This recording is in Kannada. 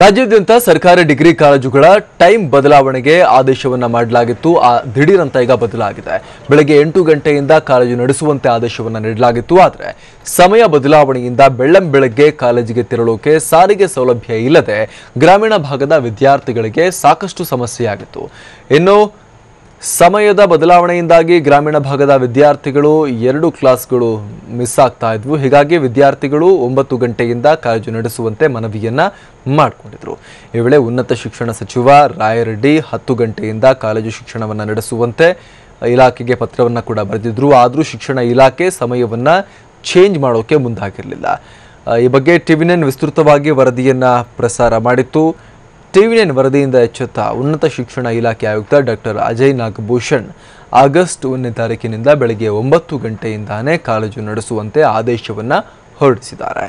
ರಾಜ್ಯಾದ್ಯಂತ ಸರ್ಕಾರಿ ಡಿಗ್ರಿ ಕಾಲೇಜುಗಳ ಟೈಮ್ ಬದಲಾವಣೆಗೆ ಆದೇಶವನ್ನ ಮಾಡಲಾಗಿತ್ತು. ದಿಢೀರ್ ಅಂತ ಈಗ ಬದಲಾಗಿದೆ. ಬೆಳಗ್ಗೆ 8 ಗಂಟೆಯಿಂದ ಕಾಲೇಜು ನಡೆಸುವಂತೆ ಆದೇಶವನ್ನ ನೀಡಲಾಗಿತ್ತು. ಆದರೆ ಸಮಯ ಬದಲಾವಣೆಯಿಂದ ಬೆಳ್ಳಂಬೆಳಗ್ಗೆ ಕಾಲೇಜಿಗೆ ತೆರಳೋಕೆ ಸಾರಿಗೆ ಸೌಲಭ್ಯ ಇಲ್ಲದೆ ಗ್ರಾಮೀಣ ಭಾಗದ ವಿದ್ಯಾರ್ಥಿಗಳಿಗೆ ಸಾಕಷ್ಟು ಸಮಸ್ಯೆಯಾಗಿತ್ತು. ಇನ್ನು ಸಮಯದ ಬದಲಾವಣೆಯಿಂದಾಗಿ ಗ್ರಾಮೀಣ ಭಾಗದ ವಿದ್ಯಾರ್ಥಿಗಳು 2 ಕ್ಲಾಸ್ಗಳು ಮಿಸ್ ಆಗ್ತಾ ಇದ್ವು. ಹೀಗಾಗಿ ವಿದ್ಯಾರ್ಥಿಗಳು 9 ಗಂಟೆಯಿಂದ ಕಾಲೇಜು ನಡೆಸುವಂತೆ ಮನವಿಯನ್ನ ಮಾಡಿಕೊಂಡಿದ್ರು. ಈ ವೇಳೆ ಉನ್ನತ ಶಿಕ್ಷಣ ಸಚಿವ ರಾಯರೆಡ್ಡಿ 10 ಗಂಟೆಯಿಂದ ಕಾಲೇಜು ಶಿಕ್ಷಣವನ್ನು ನಡೆಸುವಂತೆ ಇಲಾಖೆಗೆ ಪತ್ರವನ್ನು ಕೂಡ ಬರೆದಿದ್ರು. ಆದರೂ ಶಿಕ್ಷಣ ಇಲಾಖೆ ಸಮಯವನ್ನ ಚೇಂಜ್ ಮಾಡೋಕೆ ಮುಂದಾಗಿರಲಿಲ್ಲ. ಈ ಬಗ್ಗೆ ಟಿವಿ9 ವಿಸ್ತೃತವಾಗಿ ವರದಿಯನ್ನ ಪ್ರಸಾರ ಮಾಡಿತ್ತು. ಟಿವಿ9 ವರದಿಯಿಂದ ಎಚ್ಚೆತ್ತ ಉನ್ನತ ಶಿಕ್ಷಣ ಇಲಾಖೆ ಆಯುಕ್ತ ಡಾಕ್ಟರ್ ಅಜಯ್ ನಾಗಭೂಷಣ್ ಆಗಸ್ಟ್ 1ನೇ ತಾರೀಕಿನಿಂದ ಬೆಳಗ್ಗೆ 9 ಗಂಟೆಯಿಂದಾನೇ ಕಾಲೇಜು ನಡೆಸುವಂತೆ ಆದೇಶವನ್ನ ಹೊರಡಿಸಿದ್ದಾರೆ.